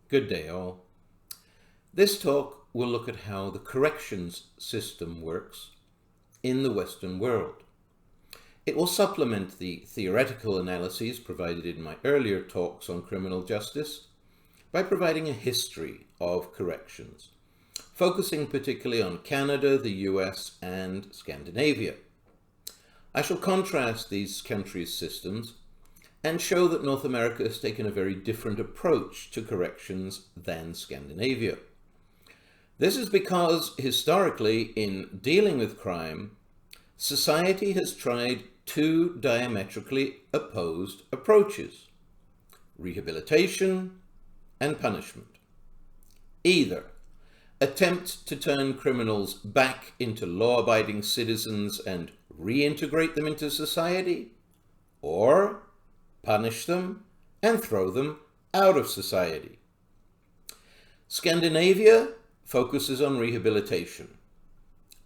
Good day all. This talk will look at how the corrections system works in the Western world. It will supplement the theoretical analyses provided in my earlier talks on criminal justice by providing a history of corrections, focusing particularly on Canada, the US, and Scandinavia. I shall contrast these countries' systems and show that North America has taken a very different approach to corrections than Scandinavia. This is because, historically, in dealing with crime, society has tried two diametrically opposed approaches: rehabilitation and punishment. Either attempt to turn criminals back into law-abiding citizens and reintegrate them into society, or punish them and throw them out of society. Scandinavia focuses on rehabilitation.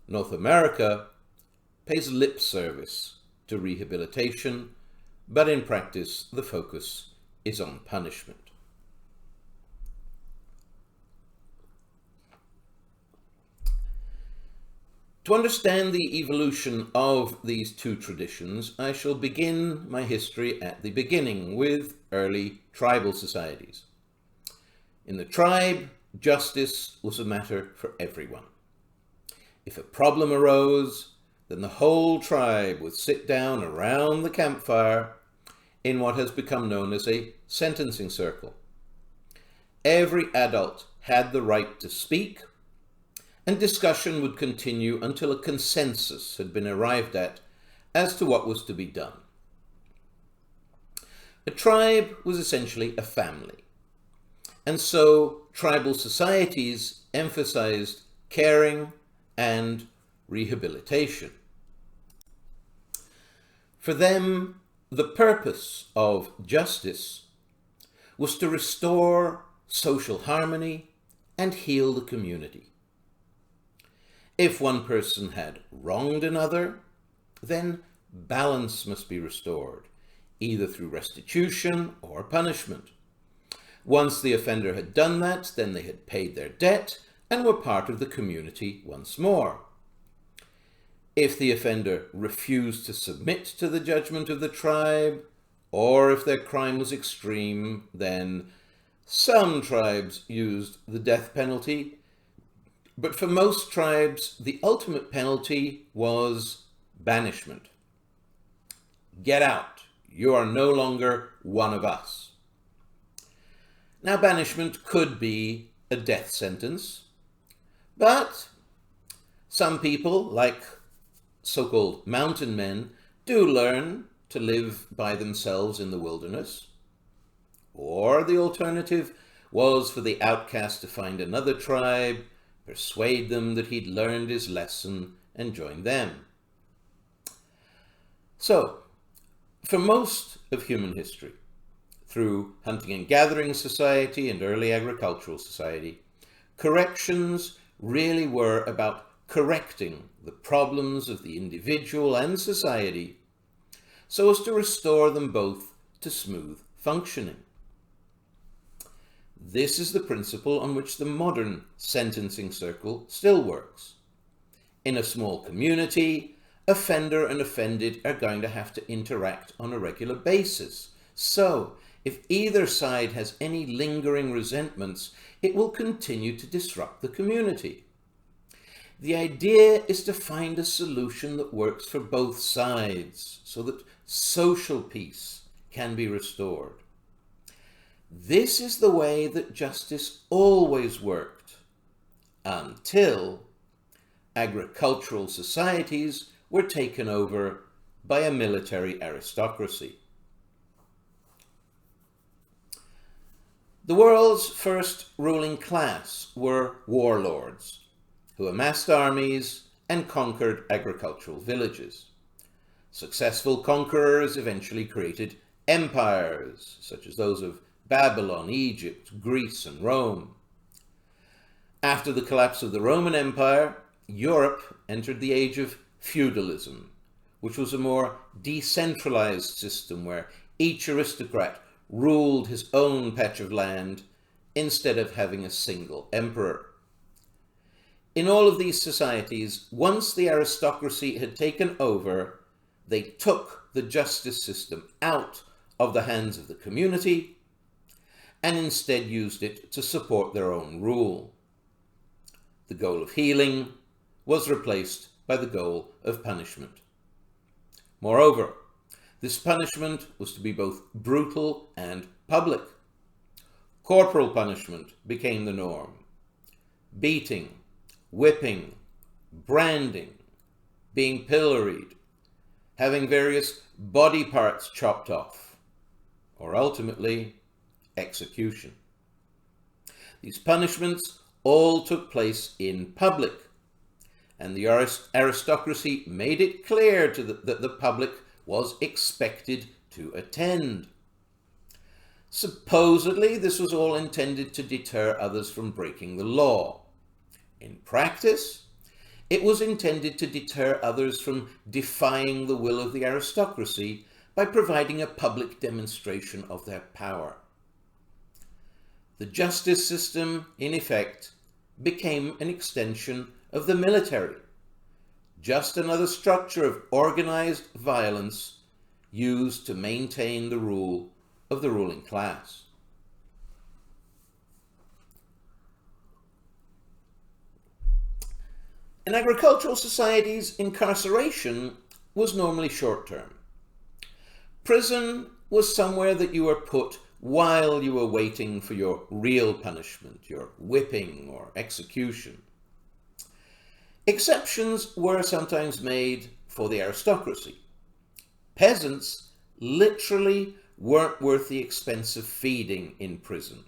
North America pays lip service to rehabilitation, but in practice the focus is on punishment. To understand the evolution of these two traditions, I shall begin my history at the beginning with early tribal societies. In the tribe, justice was a matter for everyone. If a problem arose, then the whole tribe would sit down around the campfire in what has become known as a sentencing circle. Every adult had the right to speak, and discussion would continue until a consensus had been arrived at as to what was to be done. A tribe was essentially a family, and so tribal societies emphasized caring and rehabilitation. For them, the purpose of justice was to restore social harmony and heal the community. If one person had wronged another, then balance must be restored, either through restitution or punishment. Once the offender had done that, then they had paid their debt and were part of the community once more. If the offender refused to submit to the judgment of the tribe, or if their crime was extreme, then some tribes used the death penalty. But for most tribes, the ultimate penalty was banishment. Get out. You are no longer one of us. Now, banishment could be a death sentence, but some people, like so-called mountain men, do learn to live by themselves in the wilderness. Or the alternative was for the outcast to find another tribe, persuade them that he'd learned his lesson, and join them. So, for most of human history, through hunting and gathering society and early agricultural society, corrections really were about correcting the problems of the individual and society so as to restore them both to smooth functioning. This is the principle on which the modern sentencing circle still works. In a small community, offender and offended are going to have to interact on a regular basis. So, if either side has any lingering resentments, it will continue to disrupt the community. The idea is to find a solution that works for both sides so that social peace can be restored. This is the way that justice always worked, until agricultural societies were taken over by a military aristocracy. The world's first ruling class were warlords, who amassed armies and conquered agricultural villages. Successful conquerors eventually created empires, such as those of Babylon, Egypt, Greece, and Rome. After the collapse of the Roman Empire, Europe entered the age of feudalism, which was a more decentralized system where each aristocrat ruled his own patch of land instead of having a single emperor. In all of these societies, once the aristocracy had taken over, they took the justice system out of the hands of the community and instead used it to support their own rule. The goal of healing was replaced by the goal of punishment. Moreover, this punishment was to be both brutal and public. Corporal punishment became the norm. Beating, whipping, branding, being pilloried, having various body parts chopped off, or ultimately, execution. These punishments all took place in public, and the aristocracy made it clear that the public was expected to attend. Supposedly, this was all intended to deter others from breaking the law. In practice, it was intended to deter others from defying the will of the aristocracy by providing a public demonstration of their power. The justice system, in effect, became an extension of the military, just another structure of organized violence used to maintain the rule of the ruling class. In agricultural societies, incarceration was normally short-term. Prison was somewhere that you were put while you were waiting for your real punishment, your whipping or execution. Exceptions were sometimes made for the aristocracy. Peasants literally weren't worth the expense of feeding in prison.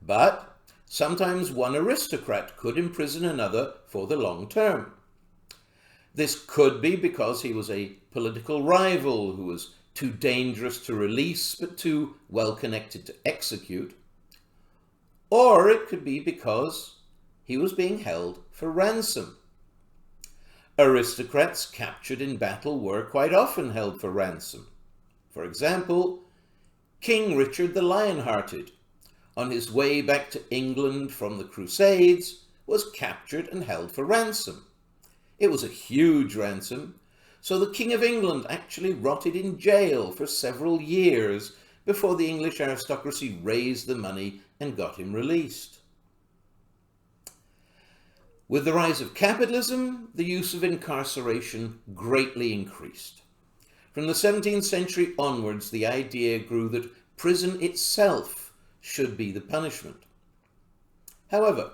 But sometimes one aristocrat could imprison another for the long term. This could be because he was a political rival who was too dangerous to release but too well connected to execute. Or it could be because he was being held for ransom. Aristocrats captured in battle were quite often held for ransom. For example, King Richard the Lionhearted, on his way back to England from the Crusades, was captured and held for ransom. It was a huge ransom, so the King of England actually rotted in jail for several years before the English aristocracy raised the money and got him released. With the rise of capitalism, the use of incarceration greatly increased. From the 17th century onwards, the idea grew that prison itself should be the punishment. However,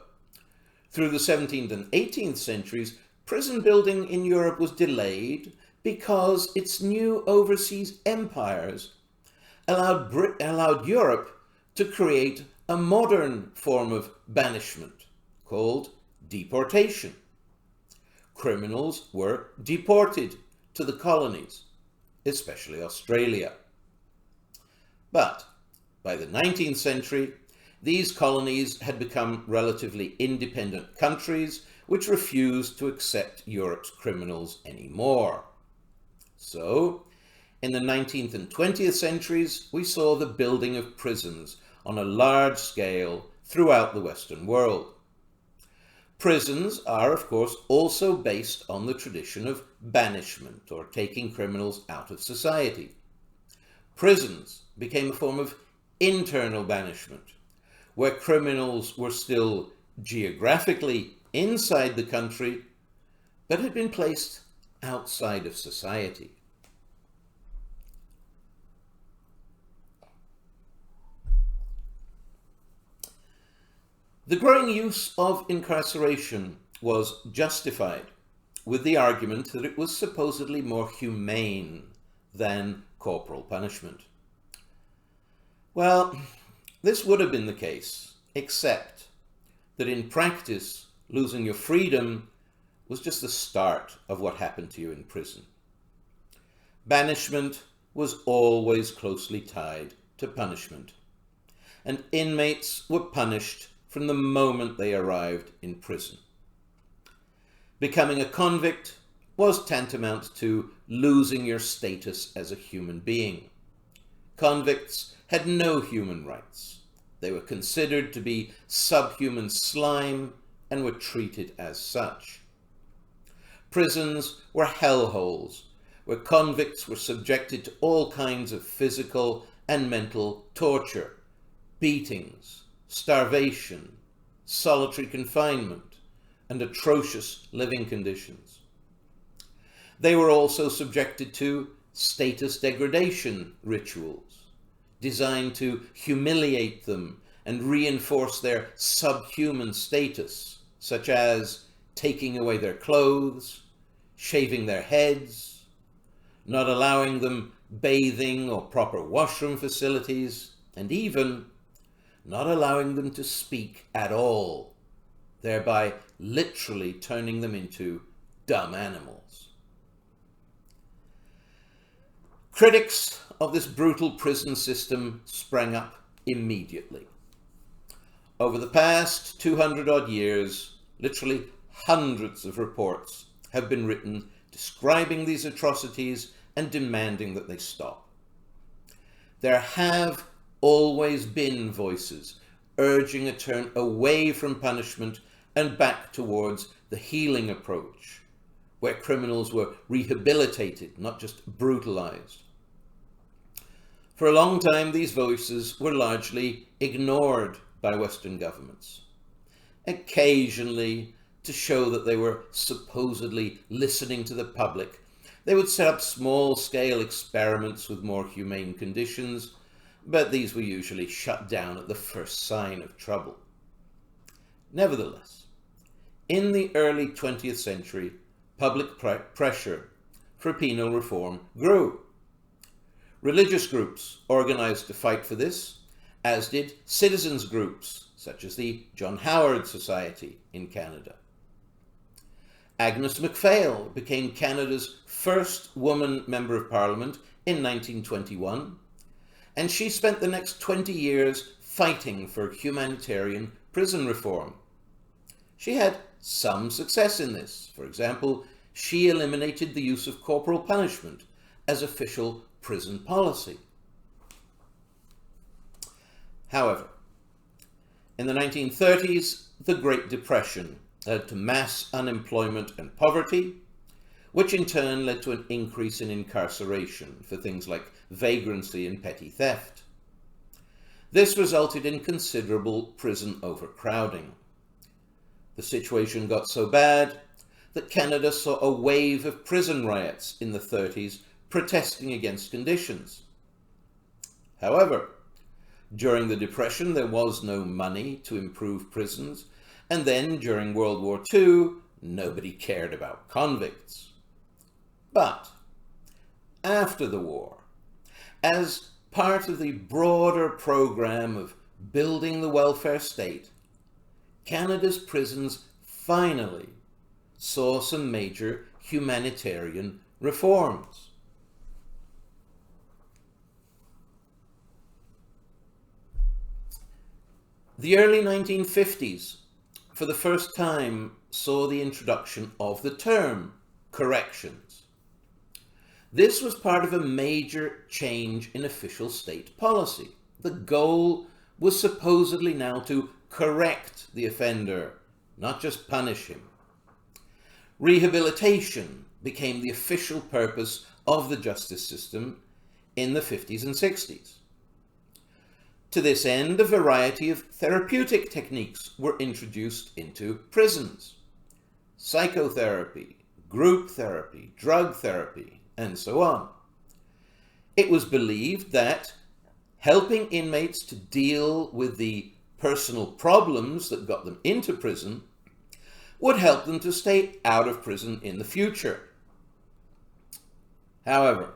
through the 17th and 18th centuries, prison building in Europe was delayed because its new overseas empires allowed Europe to create a modern form of banishment called deportation. Criminals were deported to the colonies, especially Australia. But by the 19th century, these colonies had become relatively independent countries which refused to accept Europe's criminals anymore. So, in the 19th and 20th centuries, we saw the building of prisons on a large scale throughout the Western world. Prisons are, of course, also based on the tradition of banishment, or taking criminals out of society. Prisons became a form of internal banishment, where criminals were still geographically inside the country, but had been placed outside of society. The growing use of incarceration was justified with the argument that it was supposedly more humane than corporal punishment. Well, this would have been the case, except that in practice, losing your freedom was just the start of what happened to you in prison. Banishment was always closely tied to punishment, and inmates were punished from the moment they arrived in prison. Becoming a convict was tantamount to losing your status as a human being. Convicts had no human rights. They were considered to be subhuman slime and were treated as such. Prisons were hellholes, where convicts were subjected to all kinds of physical and mental torture, beatings, starvation, solitary confinement, and atrocious living conditions. They were also subjected to status degradation rituals, designed to humiliate them and reinforce their subhuman status, such as taking away their clothes, shaving their heads, not allowing them bathing or proper washroom facilities, and even not allowing them to speak at all, thereby literally turning them into dumb animals. Critics of this brutal prison system sprang up immediately. Over the past 200-odd years, literally hundreds of reports have been written describing these atrocities and demanding that they stop. There have always been voices urging a turn away from punishment and back towards the healing approach, where criminals were rehabilitated, not just brutalized. For a long time, these voices were largely ignored by Western governments. Occasionally, to show that they were supposedly listening to the public, they would set up small-scale experiments with more humane conditions, but these were usually shut down at the first sign of trouble. Nevertheless, in the early 20th century, public pressure for penal reform grew. Religious groups organized to fight for this, as did citizens groups such as the John Howard Society in Canada. Agnes MacPhail became Canada's first woman Member of Parliament in 1921, and she spent the next 20 years fighting for humanitarian prison reform. She had some success in this. For example, she eliminated the use of corporal punishment as official prison policy. However, in the 1930s, the Great Depression led to mass unemployment and poverty, which in turn led to an increase in incarceration for things like vagrancy and petty theft. This resulted in considerable prison overcrowding. The situation got so bad that Canada saw a wave of prison riots in the 30s protesting against conditions. However, during the Depression, there was no money to improve prisons, and then during World War II, nobody cared about convicts. But after the war, as part of the broader program of building the welfare state, Canada's prisons finally saw some major humanitarian reforms. The early 1950s, for the first time, saw the introduction of the term corrections. This was part of a major change in official state policy. The goal was supposedly now to correct the offender, not just punish him. Rehabilitation became the official purpose of the justice system in the 50s and 60s. To this end, a variety of therapeutic techniques were introduced into prisons: psychotherapy, group therapy, drug therapy, and so on. It was believed that helping inmates to deal with the personal problems that got them into prison would help them to stay out of prison in the future. However,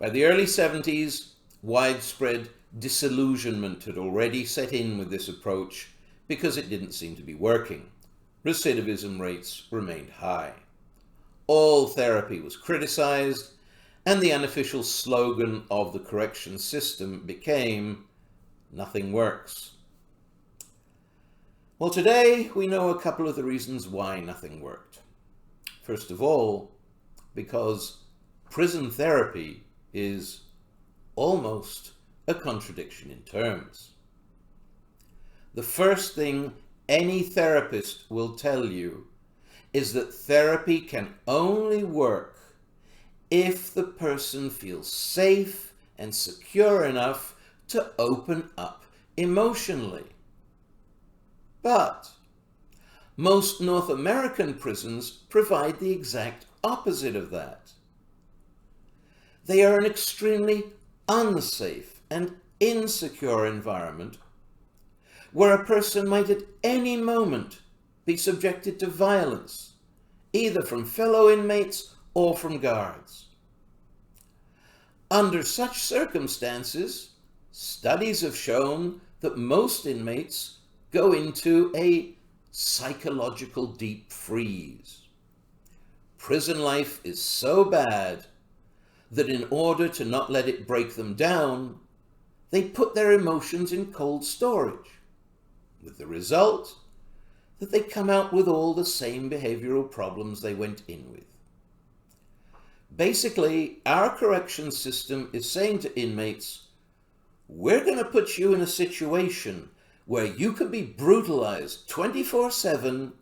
by the early 70s, widespread disillusionment had already set in with this approach because it didn't seem to be working. Recidivism rates remained high. All therapy was criticized, and the unofficial slogan of the corrections system became, "Nothing works." Well, today we know a couple of the reasons why nothing worked. First of all, because prison therapy is almost a contradiction in terms. the first thing any therapist will tell you is that therapy can only work if the person feels safe and secure enough to open up emotionally. But most North American prisons provide the exact opposite of that. They are an extremely unsafe and insecure environment where a person might at any moment be subjected to violence, either from fellow inmates or from guards. Under such circumstances, studies have shown that most inmates go into a psychological deep freeze. Prison life is so bad that in order to not let it break them down, they put their emotions in cold storage, with the result that they come out with all the same behavioral problems they went in with. Basically, our correction system is saying to inmates, we're going to put you in a situation where you could be brutalized 24/7,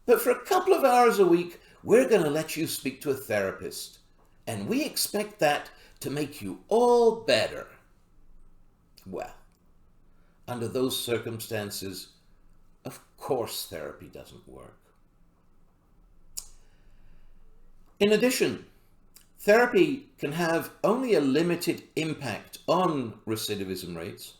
but for a couple of hours a week, we're going to let you speak to a therapist. And we expect that to make you all better. Well, under those circumstances, of course therapy doesn't work. In addition, therapy can have only a limited impact on recidivism rates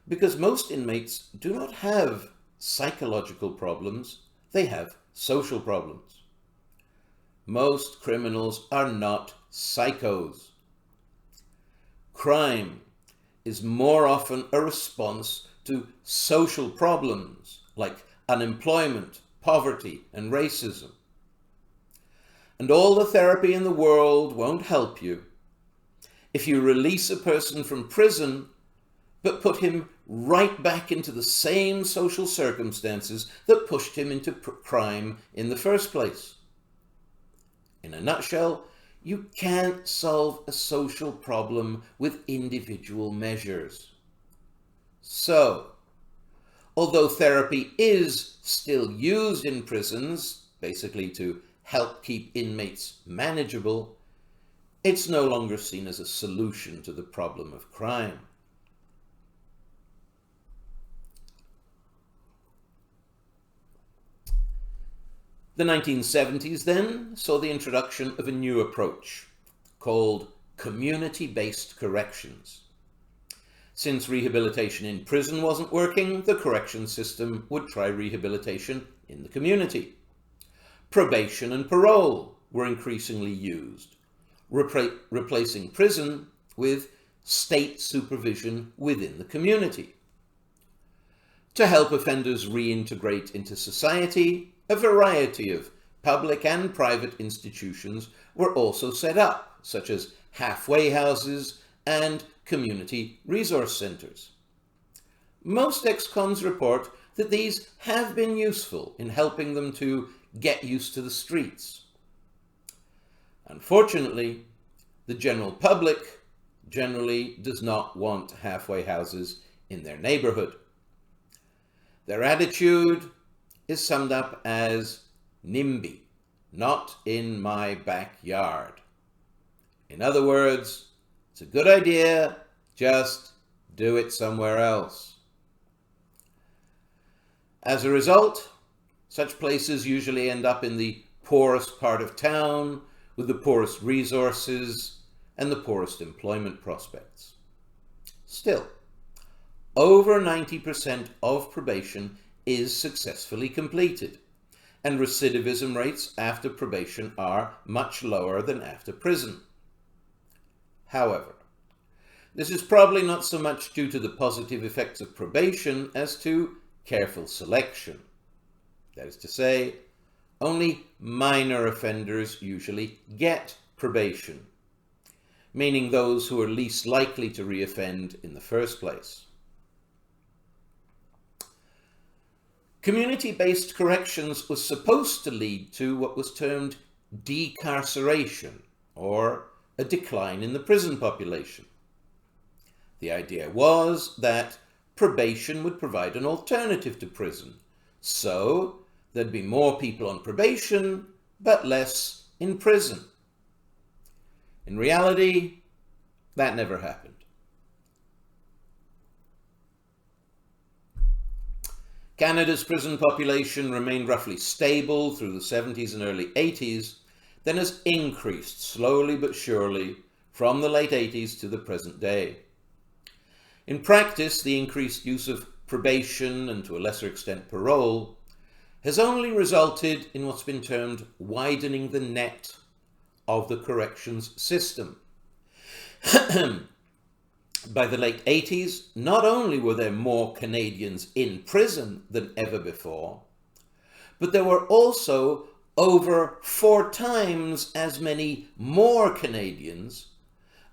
because most inmates do not have psychological problems, they have social problems. Most criminals are not psychos. Crime is more often a response to social problems like unemployment, poverty, and racism. And all the therapy in the world won't help you if you release a person from prison but put him right back into the same social circumstances that pushed him into crime in the first place. In a nutshell, you can't solve a social problem with individual measures. So, although therapy is still used in prisons, basically to help keep inmates manageable, it's no longer seen as a solution to the problem of crime. The 1970s then saw the introduction of a new approach called community-based corrections. Since rehabilitation in prison wasn't working, the correction system would try rehabilitation in the community. Probation and parole were increasingly used, replacing prison with state supervision within the community. To help offenders reintegrate into society, a variety of public and private institutions were also set up, such as halfway houses and community resource centers. Most ex-cons report that these have been useful in helping them to get used to the streets. Unfortunately, the general public generally does not want halfway houses in their neighborhood. Their attitude is summed up as NIMBY, not in my backyard. In other words, it's a good idea, just do it somewhere else. As a result, such places usually end up in the poorest part of town, with the poorest resources and the poorest employment prospects. Still, over 90% of probation is successfully completed, and recidivism rates after probation are much lower than after prison. However, this is probably not so much due to the positive effects of probation as to careful selection. That is to say, only minor offenders usually get probation, meaning those who are least likely to reoffend in the first place. Community-based corrections was supposed to lead to what was termed decarceration, or a decline in the prison population. The idea was that probation would provide an alternative to prison. So there'd be more people on probation, but less in prison. In reality, that never happened. Canada's prison population remained roughly stable through the 70s and early 80s, then has increased slowly but surely from the late 80s to the present day. In practice, the increased use of probation, and to a lesser extent parole, has only resulted in what's been termed widening the net of the corrections system. By the late 80s, not only were there more Canadians in prison than ever before, but there were also over 4 times as many more Canadians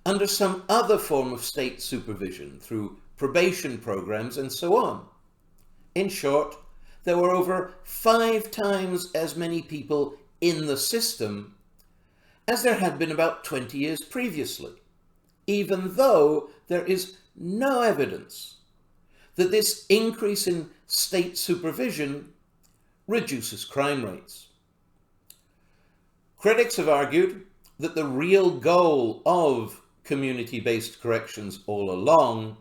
under some other form of state supervision through probation programs and so on. In short, there were over 5 times as many people in the system as there had been about 20 years previously, even though there is no evidence that this increase in state supervision reduces crime rates. Critics have argued that the real goal of community-based corrections all along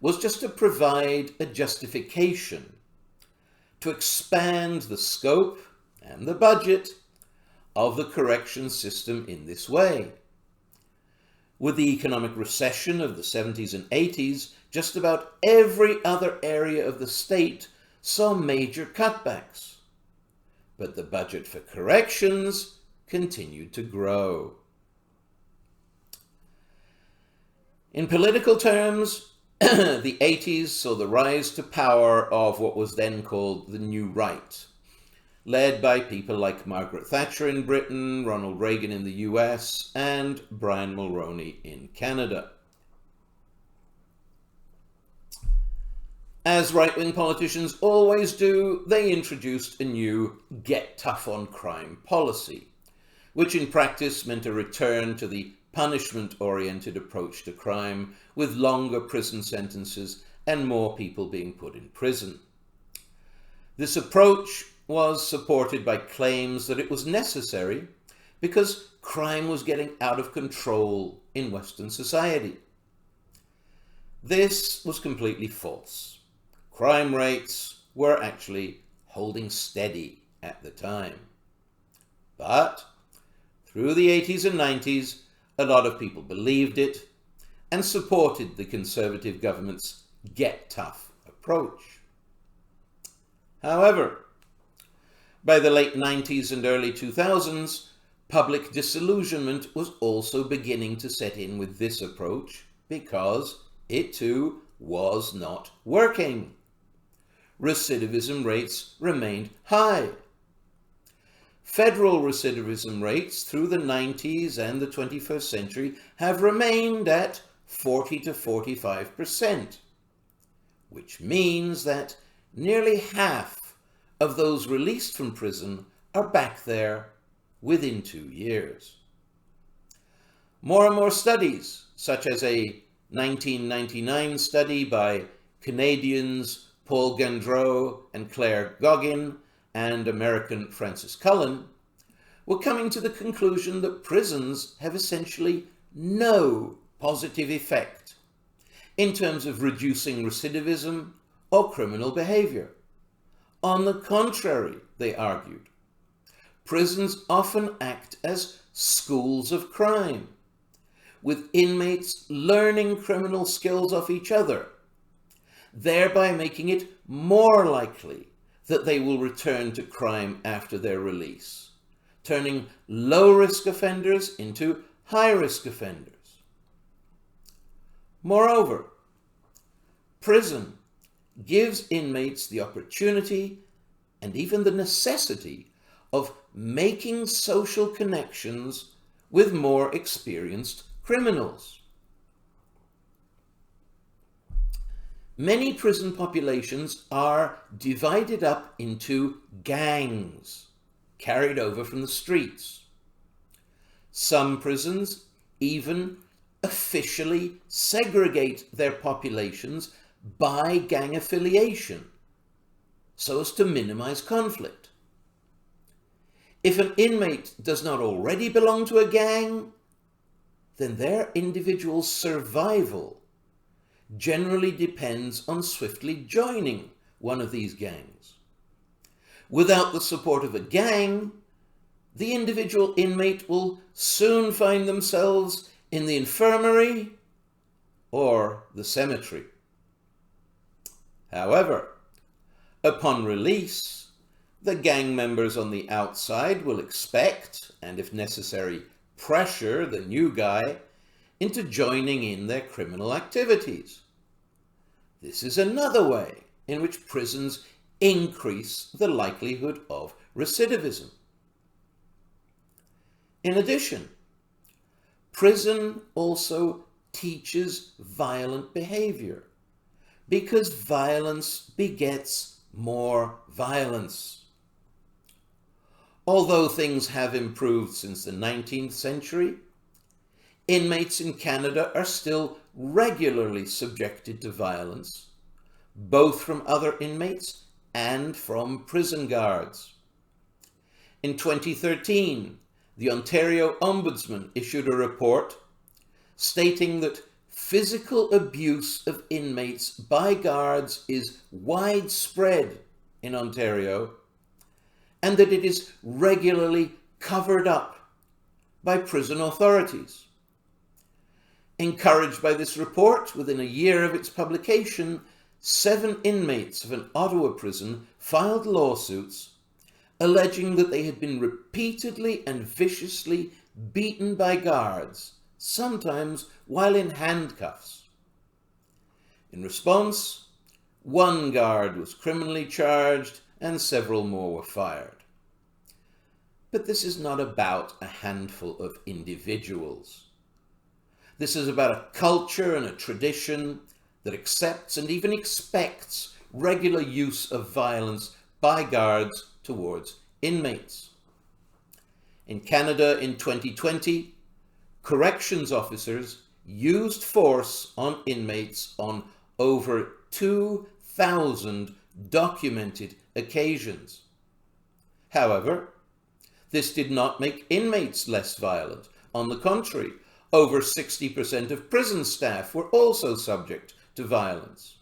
was just to provide a justification to expand the scope and the budget of the corrections system in this way. With the economic recession of the 70s and 80s, just about every other area of the state saw major cutbacks. But the budget for corrections continued to grow. In political terms, the 80s saw the rise to power of what was then called the New Right, led by people like Margaret Thatcher in Britain, Ronald Reagan in the US, and Brian Mulroney in Canada. As right-wing politicians always do, they introduced a new get tough on crime policy, which in practice meant a return to the punishment-oriented approach to crime, with longer prison sentences and more people being put in prison. This approach was supported by claims that it was necessary because crime was getting out of control in Western society. This was completely false. Crime rates were actually holding steady at the time. But through the 80s and 90s, a lot of people believed it and supported the Conservative government's get tough approach. However, by the late 90s and early 2000s, public disillusionment was also beginning to set in with this approach because it too was not working. Recidivism rates remained high. Federal recidivism rates through the 90s and the 21st century have remained at 40 to 45%, which means that nearly half of those released from prison are back there within 2 years. More and more studies, such as a 1999 study by Canadians Paul Gandreau and Claire Goggin and American Francis Cullen, were coming to the conclusion that prisons have essentially no positive effect in terms of reducing recidivism or criminal behavior. On the contrary, they argued, prisons often act as schools of crime, with inmates learning criminal skills off each other, thereby making it more likely that they will return to crime after their release, turning low-risk offenders into high-risk offenders. Moreover, prison gives inmates the opportunity and even the necessity of making social connections with more experienced criminals. Many prison populations are divided up into gangs, carried over from the streets. Some prisons even officially segregate their populations by gang affiliation so as to minimize conflict. If an inmate does not already belong to a gang, then their individual survival generally depends on swiftly joining one of these gangs. Without the support of a gang, the individual inmate will soon find themselves in the infirmary or the cemetery. However, upon release, the gang members on the outside will expect, and if necessary, pressure the new guy into joining in their criminal activities. This is another way in which prisons increase the likelihood of recidivism. In addition, prison also teaches violent behavior because violence begets more violence. Although things have improved since the 19th century, inmates in Canada are still regularly subjected to violence, both from other inmates and from prison guards. In 2013, the Ontario Ombudsman issued a report stating that physical abuse of inmates by guards is widespread in Ontario and that it is regularly covered up by prison authorities. Encouraged by this report, within a year of its publication, 7 inmates of an Ottawa prison filed lawsuits alleging that they had been repeatedly and viciously beaten by guards, sometimes while in handcuffs. In response, 1 guard was criminally charged and several more were fired. But this is not about a handful of individuals. This is about a culture and a tradition that accepts and even expects regular use of violence by guards towards inmates. In Canada in 2020, corrections officers used force on inmates on over 2,000 documented occasions. However, this did not make inmates less violent. On the contrary, over 60% of prison staff were also subject to violence.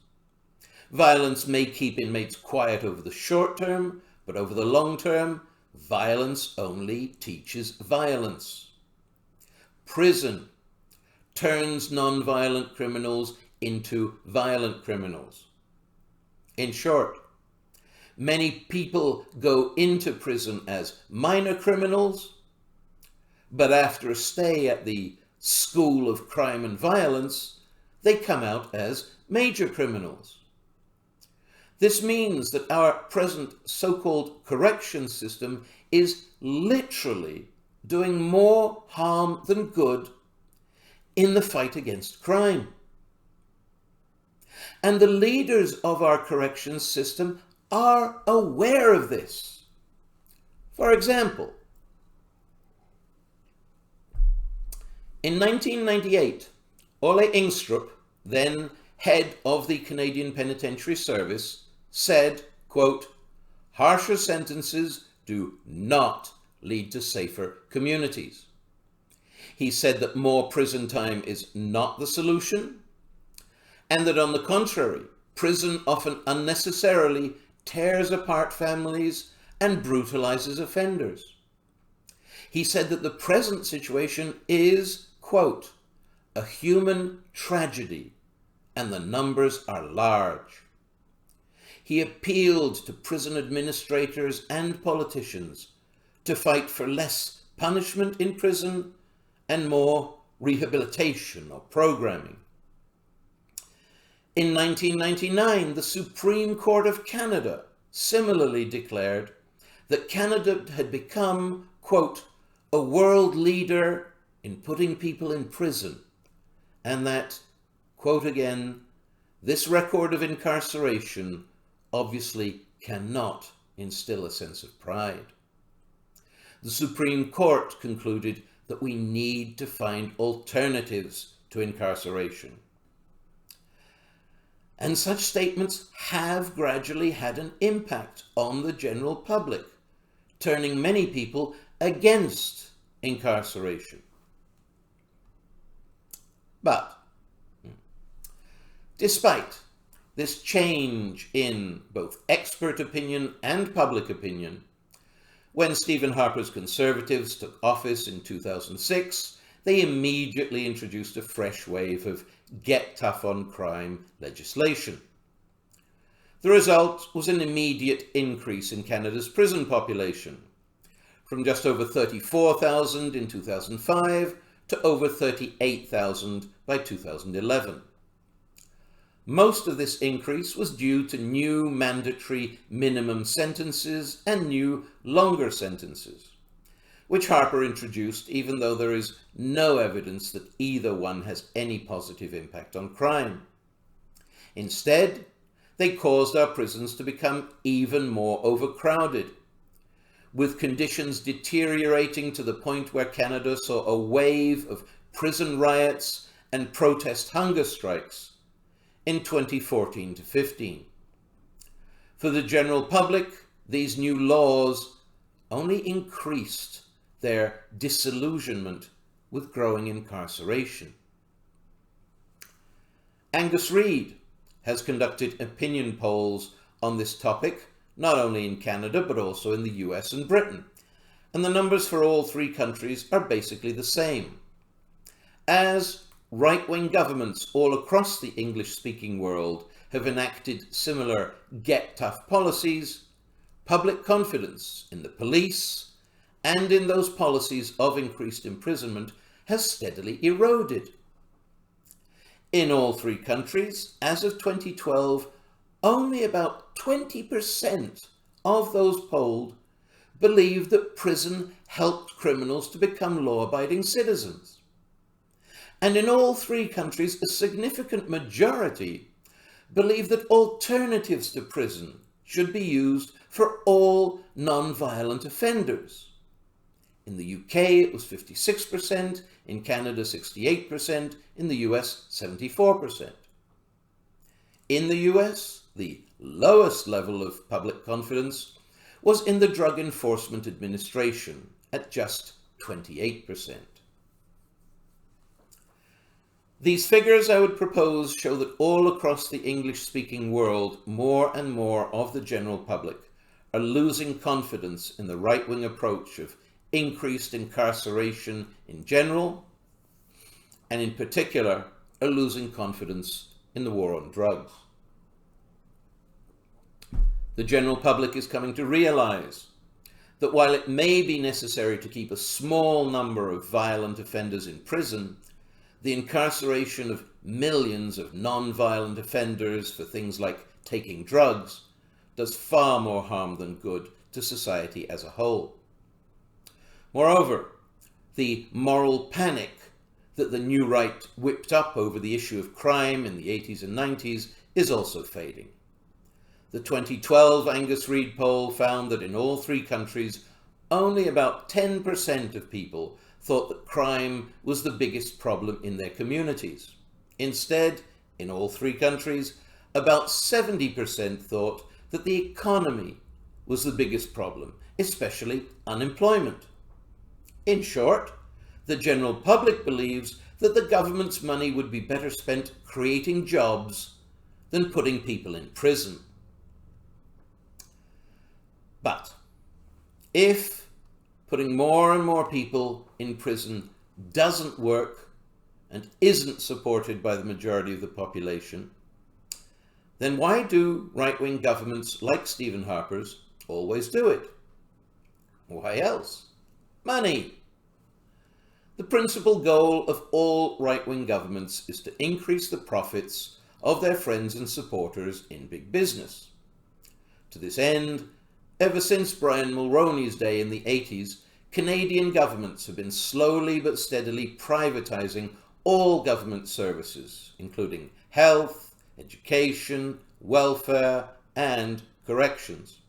Violence may keep inmates quiet over the short term, but over the long term, violence only teaches violence. Prison turns non-violent criminals into violent criminals. In short, many people go into prison as minor criminals, but after a stay at the School of Crime and Violence, they come out as major criminals. This means that our present so-called correction system is literally doing more harm than good in the fight against crime. And the leaders of our corrections system are aware of this. For example, in 1998, Ole Ingstrup, then head of the Canadian Penitentiary Service, said, quote, "Harsher sentences do not lead to safer communities." He said that more prison time is not the solution, and that on the contrary, prison often unnecessarily tears apart families and brutalizes offenders. He said that the present situation is, quote, "a human tragedy, and the numbers are large." He appealed to prison administrators and politicians to fight for less punishment in prison and more rehabilitation or programming. In 1999, the Supreme Court of Canada similarly declared that Canada had become, quote, "a world leader in putting people in prison," and that, quote again, "this record of incarceration obviously cannot instill a sense of pride." The Supreme Court concluded that we need to find alternatives to incarceration. And such statements have gradually had an impact on the general public, turning many people against incarceration. But despite this change in both expert opinion and public opinion, when Stephen Harper's Conservatives took office in 2006, they immediately introduced a fresh wave of get tough on crime legislation. The result was an immediate increase in Canada's prison population, from just over 34,000 in 2005 to over 38,000 by 2011. Most of this increase was due to new mandatory minimum sentences and new longer sentences, which Harper introduced even though there is no evidence that either one has any positive impact on crime. Instead, they caused our prisons to become even more overcrowded, with conditions deteriorating to the point where Canada saw a wave of prison riots and protest hunger strikes in 2014 to 15. For the general public, these new laws only increased their disillusionment with growing incarceration. Angus Reid has conducted opinion polls on this topic, not only in Canada but also in the US and Britain, and the numbers for all three countries are basically the same. As right-wing governments all across the English-speaking world have enacted similar get-tough policies, public confidence in the police and in those policies of increased imprisonment has steadily eroded. In all three countries, as of 2012, only about 20% of those polled believe that prison helped criminals to become law-abiding citizens. And in all three countries, a significant majority believe that alternatives to prison should be used for all non-violent offenders. In the UK, it was 56%, in Canada, 68%, in the US, 74%. In the US, the lowest level of public confidence was in the Drug Enforcement Administration at just 28%. These figures, I would propose, show that all across the English-speaking world, more and more of the general public are losing confidence in the right-wing approach of increased incarceration in general, and in particular, are losing confidence in the war on drugs. The general public is coming to realize that while it may be necessary to keep a small number of violent offenders in prison, the incarceration of millions of non-violent offenders for things like taking drugs does far more harm than good to society as a whole. Moreover, the moral panic that the new right whipped up over the issue of crime in the 80s and 90s is also fading. The 2012 Angus Reid poll found that in all three countries, only about 10% of people thought that crime was the biggest problem in their communities. Instead, in all three countries, about 70% thought that the economy was the biggest problem, especially unemployment. In short, the general public believes that the government's money would be better spent creating jobs than putting people in prison. But if putting more and more people in prison doesn't work and isn't supported by the majority of the population, then why do right-wing governments like Stephen Harper's always do it? Why else? Money. The principal goal of all right-wing governments is to increase the profits of their friends and supporters in big business. To this end, ever since Brian Mulroney's day in the 80s, Canadian governments have been slowly but steadily privatizing all government services, including health, education, welfare, and corrections.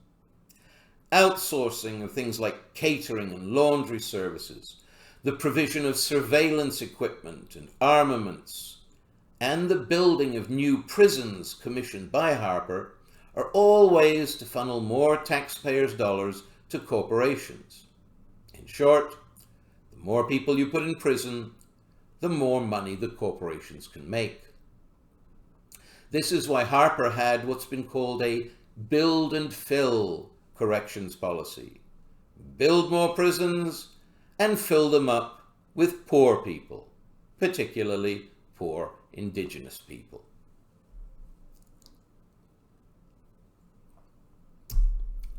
Outsourcing of things like catering and laundry services, the provision of surveillance equipment and armaments, and the building of new prisons commissioned by Harper are all ways to funnel more taxpayers' dollars to corporations. In short, the more people you put in prison, the more money the corporations can make. This is why Harper had what's been called a build and fill corrections policy. Build more prisons and fill them up with poor people, particularly poor indigenous people.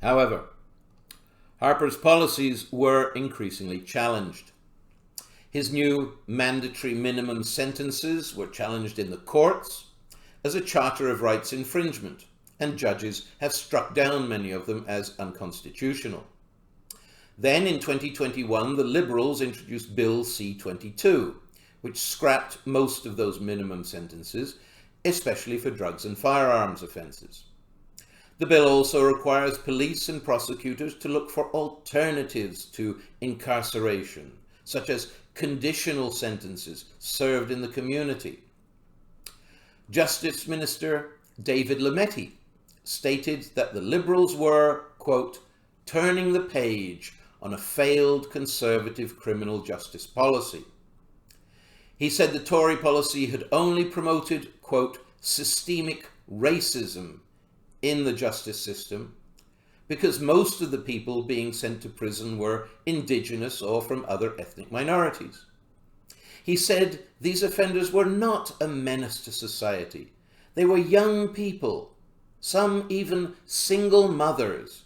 However, Harper's policies were increasingly challenged. His new mandatory minimum sentences were challenged in the courts as a Charter of Rights infringement, and judges have struck down many of them as unconstitutional. Then in 2021, the Liberals introduced Bill C-22, which scrapped most of those minimum sentences, especially for drugs and firearms offences. The bill also requires police and prosecutors to look for alternatives to incarceration, such as conditional sentences served in the community. Justice Minister David Lametti stated that the Liberals were, quote, turning the page on a failed Conservative criminal justice policy. He said the Tory policy had only promoted, quote, systemic racism in the justice system because most of the people being sent to prison were indigenous or from other ethnic minorities. He said these offenders were not a menace to society. They were young people, some even single mothers,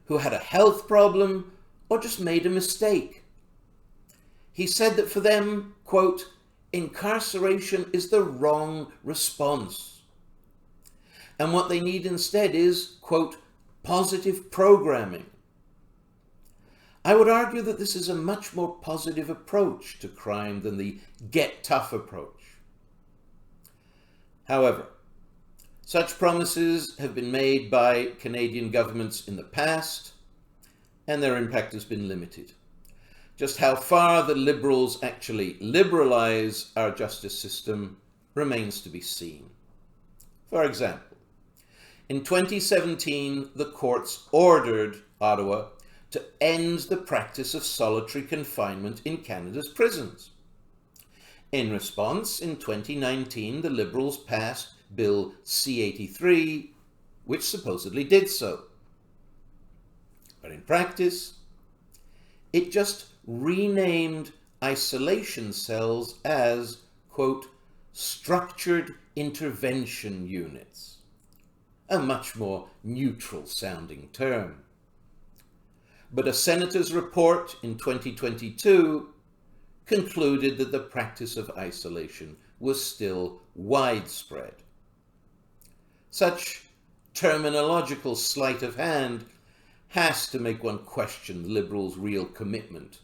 who had a health problem or just made a mistake. He said that for them, quote, incarceration is the wrong response. And what they need instead is, quote, positive programming. I would argue that this is a much more positive approach to crime than the get tough approach. However, such promises have been made by Canadian governments in the past, and their impact has been limited. Just how far the Liberals actually liberalise our justice system remains to be seen. For example, in 2017, the courts ordered Ottawa to end the practice of solitary confinement in Canada's prisons. In response, in 2019, the Liberals passed Bill C-83, which supposedly did so. But in practice, it just renamed isolation cells as, quote, structured intervention units, a much more neutral sounding term. But a senator's report in 2022 concluded that the practice of isolation was still widespread. Such terminological sleight of hand has to make one question the Liberals' real commitment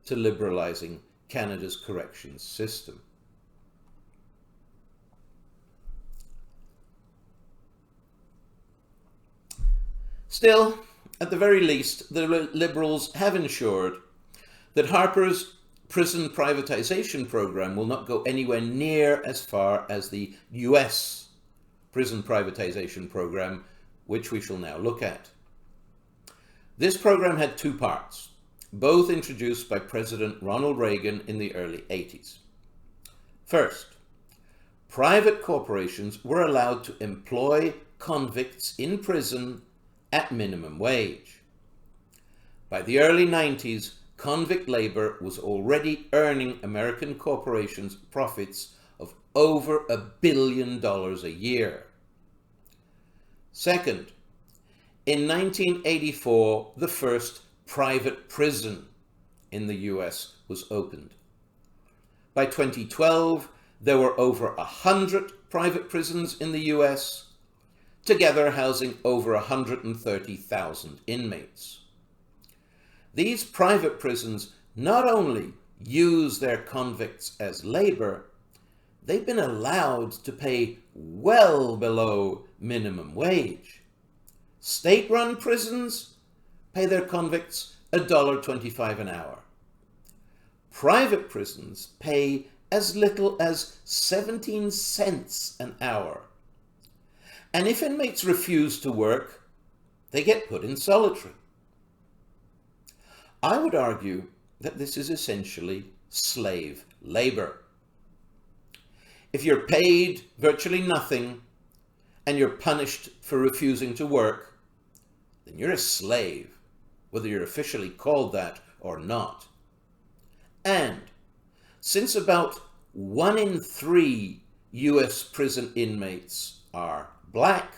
to liberalising Canada's corrections system. Still, at the very least, the Liberals have ensured that Harper's prison privatisation programme will not go anywhere near as far as the US prison privatisation programme, which we shall now look at. This programme had two parts, both introduced by President Ronald Reagan in the early 80s. First, private corporations were allowed to employ convicts in prison at minimum wage. By the early 90s, convict labour was already earning American corporations profits of over $1 billion a year. Second, in 1984, the first private prison in the US was opened. By 2012, there were over 100 private prisons in the US, together housing over 130,000 inmates. These private prisons not only use their convicts as labour, they've been allowed to pay well below minimum wage. State-run prisons pay their convicts $1.25 an hour. Private prisons pay as little as 17 cents an hour. And if inmates refuse to work, they get put in solitary. I would argue that this is essentially slave labor. If you're paid virtually nothing and you're punished for refusing to work, then you're a slave, whether you're officially called that or not. And since about 1 in 3 US prison inmates are black,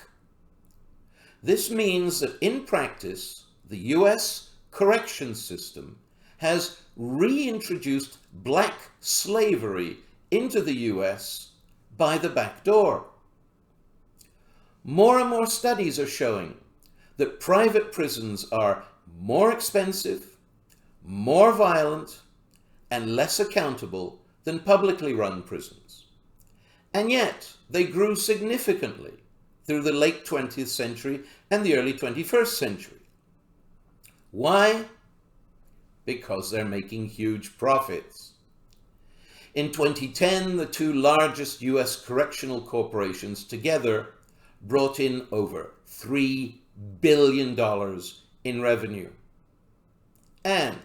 this means that in practice, the US correction system has reintroduced black slavery into the US by the back door. More and more studies are showing that private prisons are more expensive, more violent, and less accountable than publicly run prisons. And yet, they grew significantly through the late 20th century and the early 21st century. Why? Because they're making huge profits. In 2010, the 2 largest US correctional corporations together brought in over $3 billion in revenue. And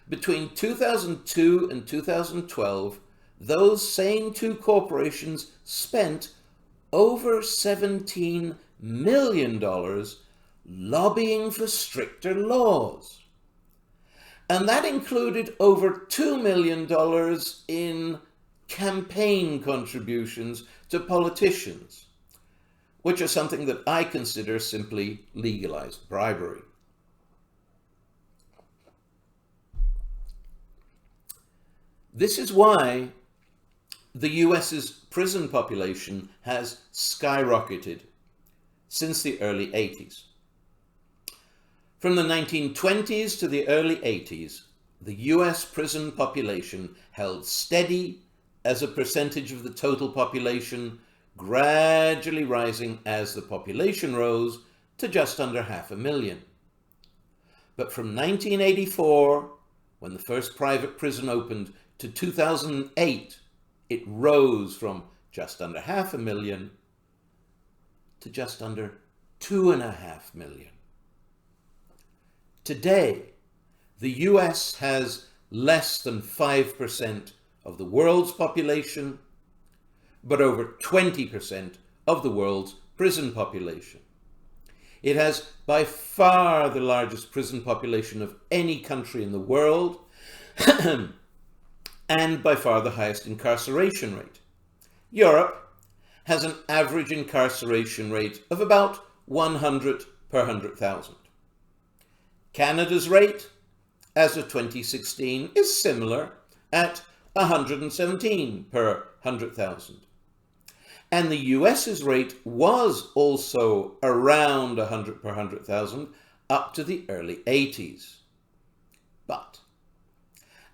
between 2002 and 2012, those same 2 corporations spent over $17 million lobbying for stricter laws. And that included over $2 million in campaign contributions to politicians, which are something that I consider simply legalized bribery. This is why the US's prison population has skyrocketed since the early 80s. From the 1920s to the early 80s, the US prison population held steady as a percentage of the total population, gradually rising as the population rose to just under 500,000. But from 1984, when the first private prison opened, to 2008, it rose from just under 500,000 to just under 2.5 million. Today, the US has less than 5% of the world's population, but over 20% of the world's prison population. It has by far the largest prison population of any country in the world, and by far the highest incarceration rate. Europe has an average incarceration rate of about 100 per 100,000. Canada's rate, as of 2016, is similar at 117 per 100,000. And the US's rate was also around 100 per 100,000 up to the early 80s. But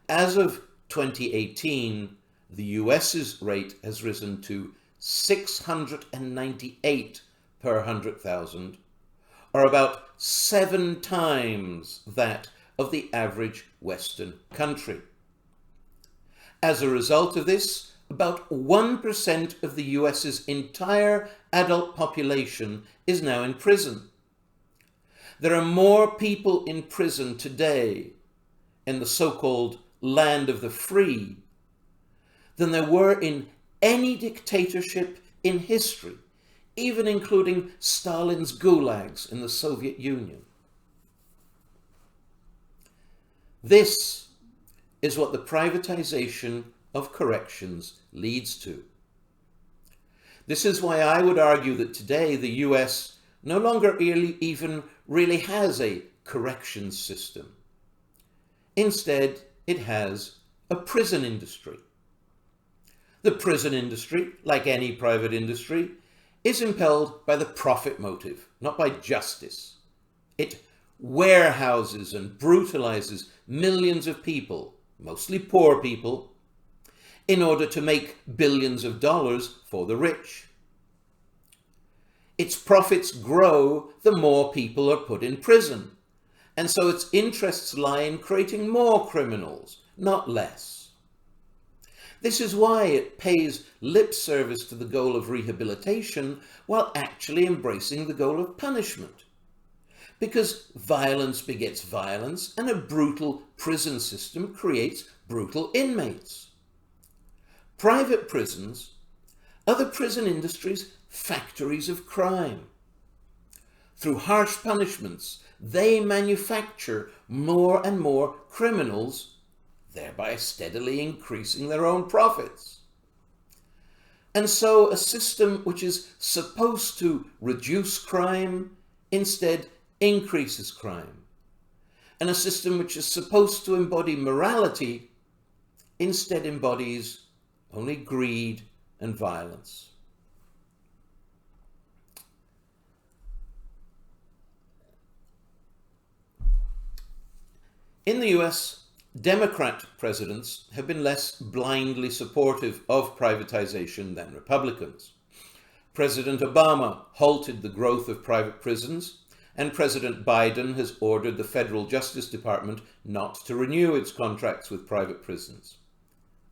as of 2018, the US's rate has risen to 698 per 100,000, or about 7 times that of the average Western country. As a result of this, about 1% of the US's entire adult population is now in prison. There are more people in prison today in the so-called land of the free than there were in any dictatorship in history, even including Stalin's gulags in the Soviet Union. This is what the privatization of corrections leads to. This is why I would argue that today the US no longer even really has a corrections system. Instead, it has a prison industry. The prison industry, like any private industry, is impelled by the profit motive, not by justice. It warehouses and brutalizes millions of people, mostly poor people, in order to make billions of dollars for the rich. Its profits grow the more people are put in prison, and so its interests lie in creating more criminals, not less. This is why it pays lip service to the goal of rehabilitation while actually embracing the goal of punishment. Because violence begets violence, and a brutal prison system creates brutal inmates. Private prisons are the prison industry's factories of crime. Through harsh punishments, they manufacture more and more criminals, thereby steadily increasing their own profits. And so a system which is supposed to reduce crime instead increases crime. And a system which is supposed to embody morality instead embodies only greed and violence. In the US, Democrat presidents have been less blindly supportive of privatization than Republicans. President Obama halted the growth of private prisons, and President Biden has ordered the Federal Justice Department not to renew its contracts with private prisons.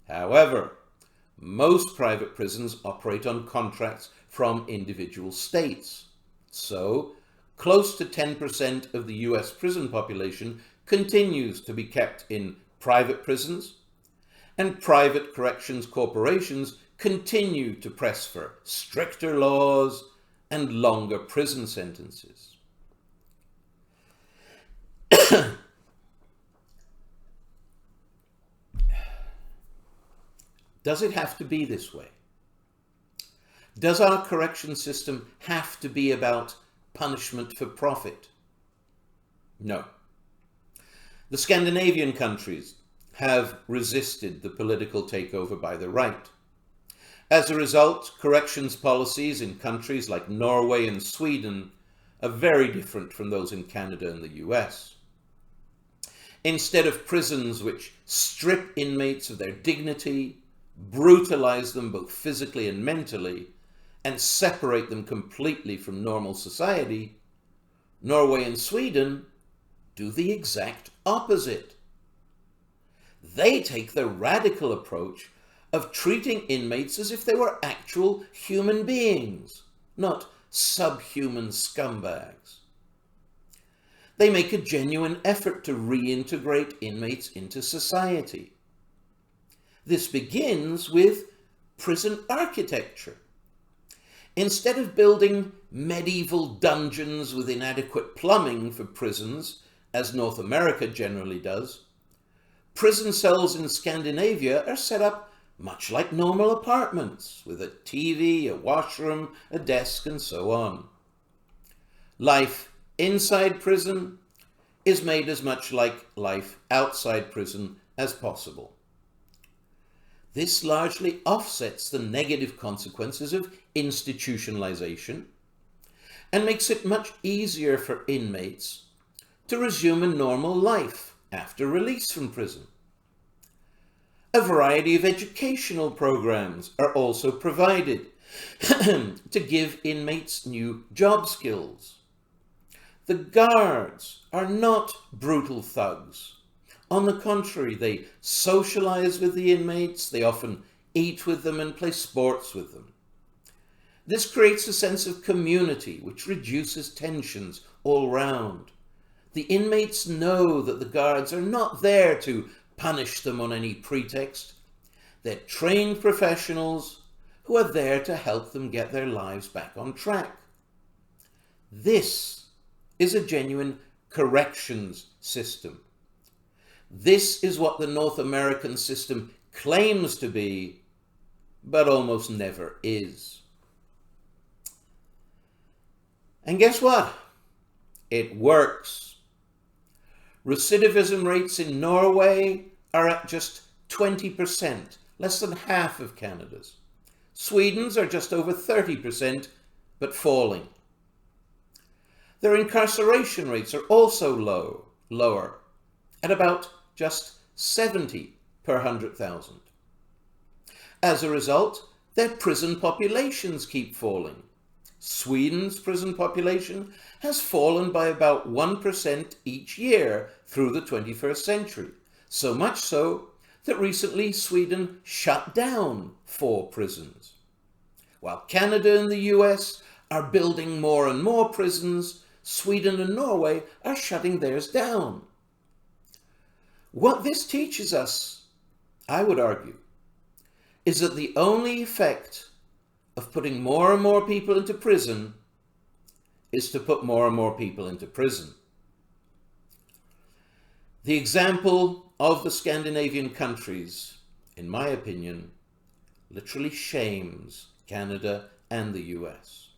However, most private prisons operate on contracts from individual states. So, close to 10% of the US prison population continues to be kept in private prisons, and private corrections corporations continue to press for stricter laws and longer prison sentences. Does it have to be this way? Does our correction system have to be about punishment for profit? No. The Scandinavian countries have resisted the political takeover by the right. As a result, corrections policies in countries like Norway and Sweden are very different from those in Canada and the US. Instead of prisons which strip inmates of their dignity, brutalize them both physically and mentally, and separate them completely from normal society, Norway and Sweden do the exact opposite. They take the radical approach of treating inmates as if they were actual human beings, not subhuman scumbags. They make a genuine effort to reintegrate inmates into society. This begins with prison architecture. Instead of building medieval dungeons with inadequate plumbing for prisons, as North America generally does, prison cells in Scandinavia are set up much like normal apartments, with a TV, a washroom, a desk, and so on. Life inside prison is made as much like life outside prison as possible. This largely offsets the negative consequences of institutionalization and makes it much easier for inmates to resume a normal life after release from prison. A variety of educational programs are also provided to give inmates new job skills. The guards are not brutal thugs. On the contrary, they socialize with the inmates, they often eat with them and play sports with them. This creates a sense of community which reduces tensions all round. The inmates know that the guards are not there to punish them on any pretext. They're trained professionals who are there to help them get their lives back on track. This is a genuine corrections system. This is what the North American system claims to be, but almost never is. And guess what? It works. Recidivism rates in Norway are at just 20%, less than half of Canada's. Sweden's are just over 30%, but falling. Their incarceration rates are also lower, at about just 70 per 100,000. As a result, their prison populations keep falling. Sweden's prison population has fallen by about 1% each year through the 21st century, so much so that recently Sweden shut down 4 prisons, while Canada and the US are building more and more prisons. Sweden and Norway are shutting theirs down. What this teaches us, I would argue, is that the only effect of putting more and more people into prison is to put more and more people into prison. The example of the Scandinavian countries, in my opinion, literally shames Canada and the US.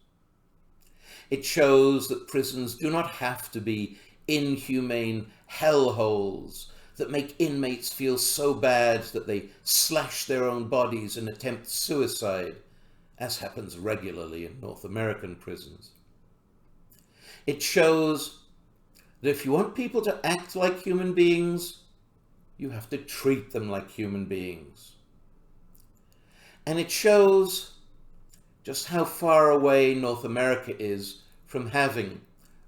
It shows that prisons do not have to be inhumane hellholes that make inmates feel so bad that they slash their own bodies and attempt suicide, as happens regularly in North American prisons. It shows that if you want people to act like human beings, you have to treat them like human beings. And it shows just how far away North America is from having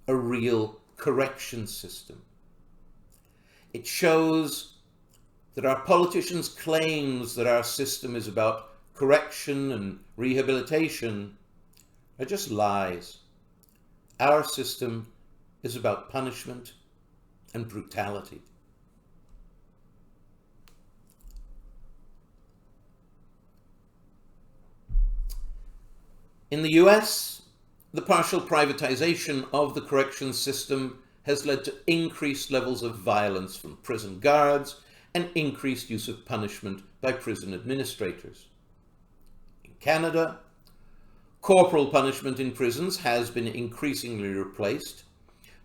a real correction system. It shows that our politicians' claims that our system is about correction and rehabilitation are just lies. Our system is about punishment and brutality. In the US, the partial privatization of the corrections system has led to increased levels of violence from prison guards and increased use of punishment by prison administrators. In Canada, corporal punishment in prisons has been increasingly replaced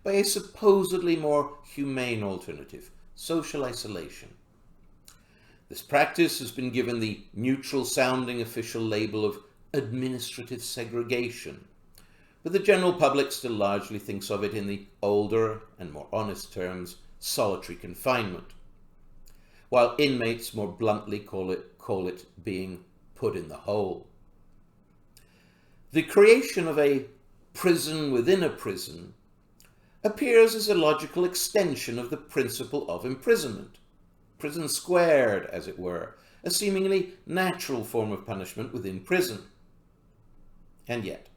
by a supposedly more humane alternative, social isolation. This practice has been given the neutral-sounding official label of administrative segregation, but the general public still largely thinks of it in the older and more honest terms, solitary confinement, while inmates more bluntly call it being put in the hole. The creation of a prison within a prison appears as a logical extension of the principle of imprisonment, prison squared, as it were, a seemingly natural form of punishment within prison. And yet,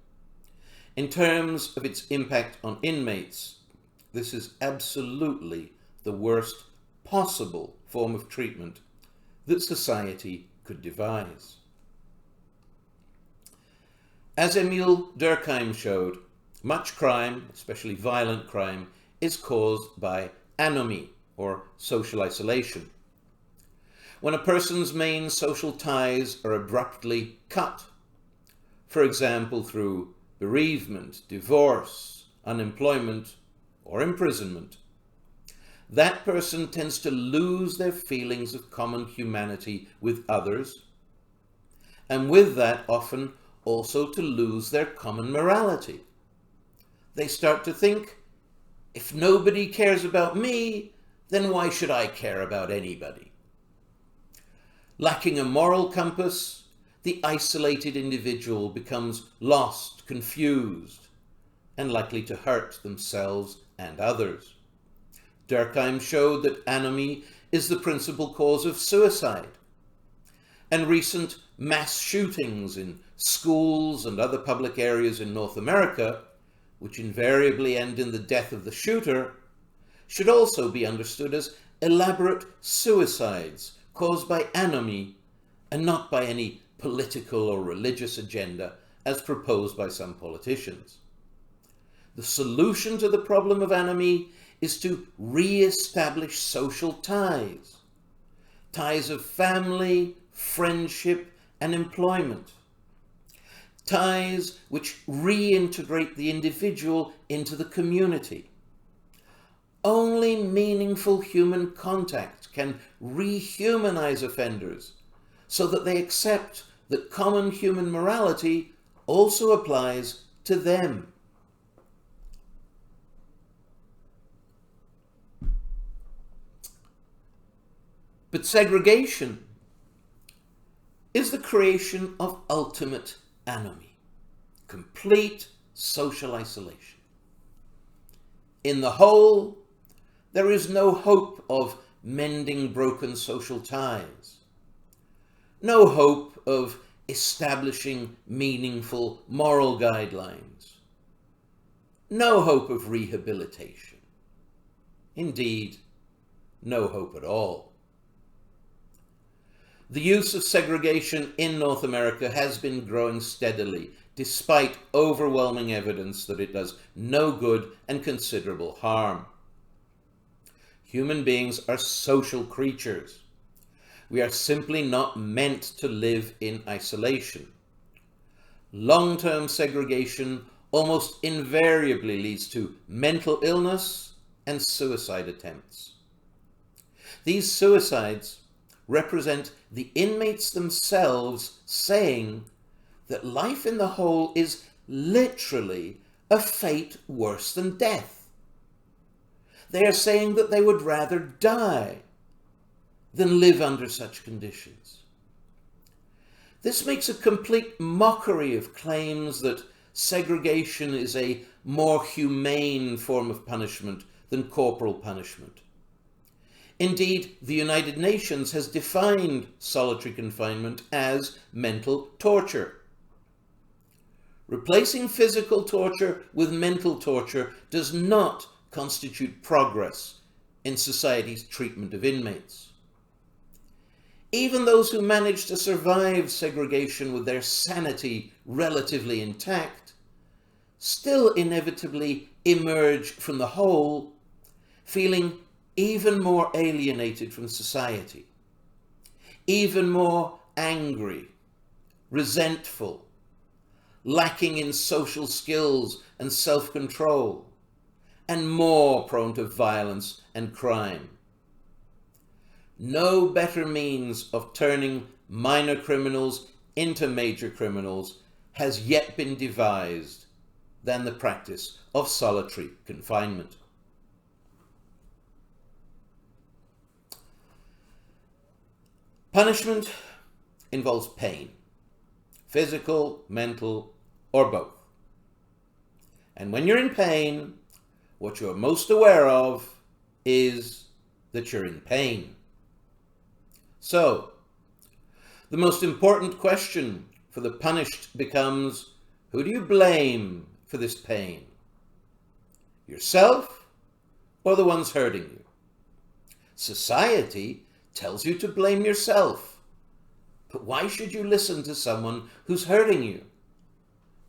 in terms of its impact on inmates, this is absolutely the worst possible form of treatment that society could devise. As Emil Durkheim showed, much crime, especially violent crime, is caused by anomie, or social isolation. When a person's main social ties are abruptly cut, for example through bereavement, divorce, unemployment, or imprisonment, that person tends to lose their feelings of common humanity with others, and with that often also to lose their common morality. They start to think, if nobody cares about me, then why should I care about anybody? Lacking a moral compass, the isolated individual becomes lost, confused, and likely to hurt themselves and others. Durkheim showed that anomie is the principal cause of suicide, and recent mass shootings in schools and other public areas in North America, which invariably end in the death of the shooter, should also be understood as elaborate suicides caused by anomie and not by any political or religious agenda as proposed by some politicians. The solution to the problem of anomie is to re-establish social ties, ties of family, friendship, and employment, ties which reintegrate the individual into the community. Only meaningful human contact can rehumanize offenders so that they accept that common human morality also applies to them. But segregation is the creation of ultimate anomie, complete social isolation. In the whole, there is no hope of mending broken social ties. No hope of establishing meaningful moral guidelines. No hope of rehabilitation. Indeed, no hope at all. The use of segregation in North America has been growing steadily, despite overwhelming evidence that it does no good and considerable harm. Human beings are social creatures. We are simply not meant to live in isolation. Long-term segregation almost invariably leads to mental illness and suicide attempts. These suicides represent the inmates themselves saying that life in the hole is literally a fate worse than death. They are saying that they would rather die than live under such conditions. This makes a complete mockery of claims that segregation is a more humane form of punishment than corporal punishment. Indeed, the United Nations has defined solitary confinement as mental torture. Replacing physical torture with mental torture does not constitute progress in society's treatment of inmates. Even those who manage to survive segregation with their sanity relatively intact still inevitably emerge from the hole feeling even more alienated from society, even more angry, resentful, lacking in social skills and self-control, and more prone to violence and crime. No better means of turning minor criminals into major criminals has yet been devised than the practice of solitary confinement. Punishment involves pain, physical, mental, or both. And when you're in pain, what you're most aware of is that you're in pain. So, the most important question for the punished becomes, who do you blame for this pain? Yourself or the ones hurting you? Society tells you to blame yourself. But why should you listen to someone who's hurting you?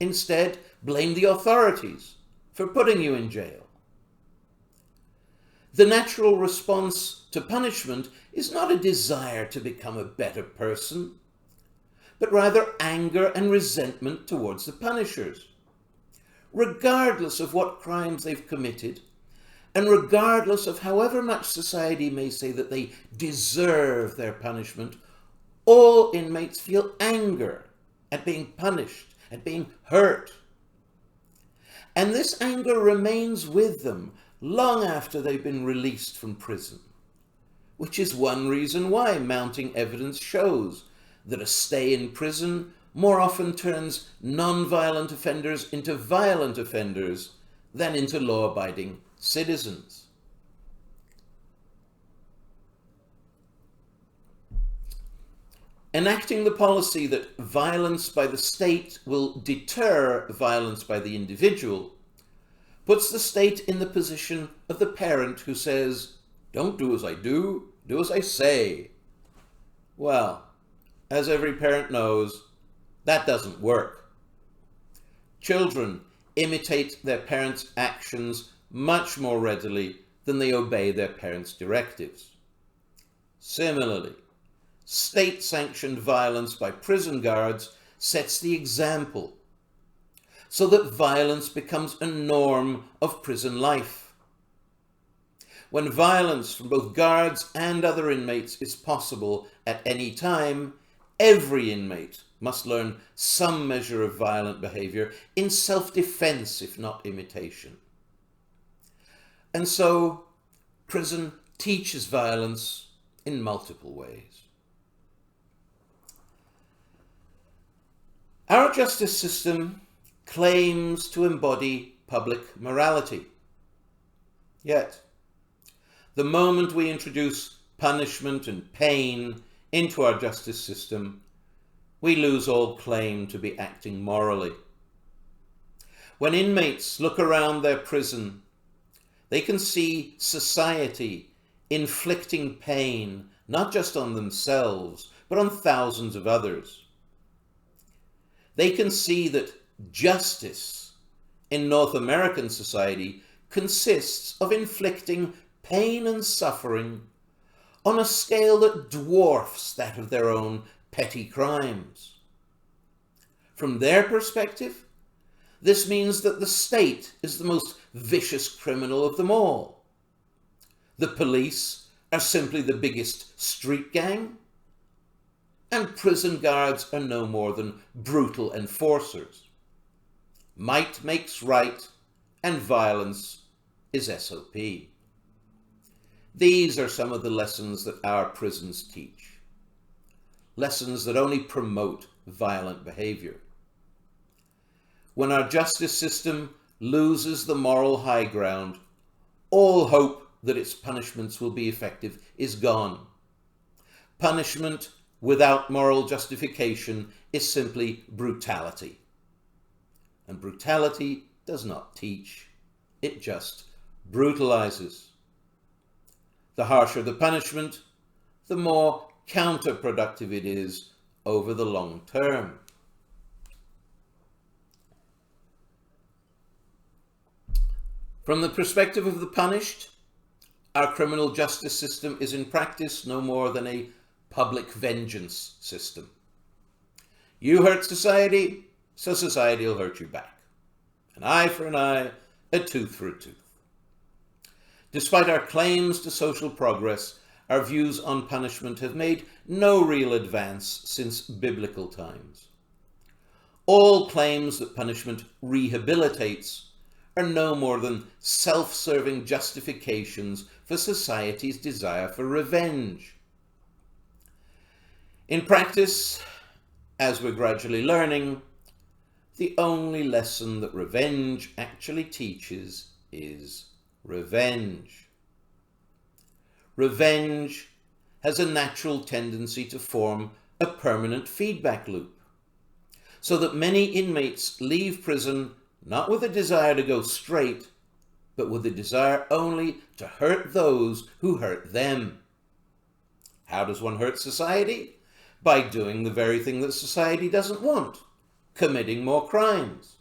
Instead, blame the authorities for putting you in jail. The natural response to punishment is not a desire to become a better person, but rather anger and resentment towards the punishers. Regardless of what crimes they've committed, and regardless of however much society may say that they deserve their punishment, all inmates feel anger at being punished, at being hurt. And this anger remains with them long after they've been released from prison, which is one reason why mounting evidence shows that a stay in prison more often turns non-violent offenders into violent offenders than into law-abiding citizens. Enacting the policy that violence by the state will deter violence by the individual puts the state in the position of the parent who says, "Don't do as I do, do as I say." Well, as every parent knows, that doesn't work. Children imitate their parents' actions much more readily than they obey their parents' directives. Similarly, state-sanctioned violence by prison guards sets the example, so that violence becomes a norm of prison life. When violence from both guards and other inmates is possible at any time, every inmate must learn some measure of violent behavior in self-defense, if not imitation. And so, prison teaches violence in multiple ways. Our justice system claims to embody public morality. Yet, the moment we introduce punishment and pain into our justice system, we lose all claim to be acting morally. When inmates look around their prison, they can see society inflicting pain not just on themselves, but on thousands of others. They can see that justice in North American society consists of inflicting pain and suffering on a scale that dwarfs that of their own petty crimes. From their perspective, this means that the state is the most vicious criminal of them all. The police are simply the biggest street gang, and prison guards are no more than brutal enforcers. Might makes right, and violence is SOP. These are some of the lessons that our prisons teach. Lessons that only promote violent behavior. When our justice system loses the moral high ground, all hope that its punishments will be effective is gone. Punishment without moral justification is simply brutality. And brutality does not teach, it just brutalizes. The harsher the punishment, the more counterproductive it is over the long term. From the perspective of the punished, our criminal justice system is in practice no more than a public vengeance system. You hurt society, so society will hurt you back. An eye for an eye, a tooth for a tooth. Despite our claims to social progress, our views on punishment have made no real advance since biblical times. All claims that punishment rehabilitates are no more than self-serving justifications for society's desire for revenge. In practice, as we're gradually learning, the only lesson that revenge actually teaches is revenge. Revenge has a natural tendency to form a permanent feedback loop, so that many inmates leave prison not with a desire to go straight, but with a desire only to hurt those who hurt them. How does one hurt society? By doing the very thing that society doesn't want, committing more crimes.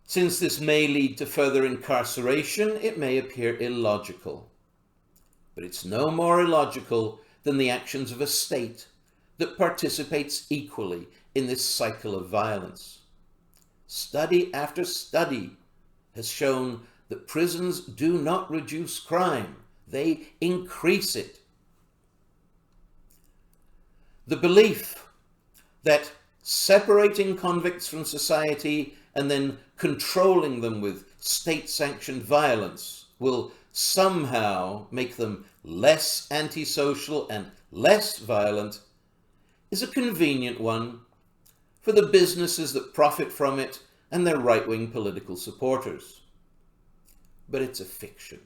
Since this may lead to further incarceration, it may appear illogical. But it's no more illogical than the actions of a state that participates equally in this cycle of violence. Study after study has shown that prisons do not reduce crime, they increase it. The belief that separating convicts from society and then controlling them with state-sanctioned violence will somehow make them less antisocial and less violent is a convenient one for the businesses that profit from it and their right-wing political supporters. But it's a fiction.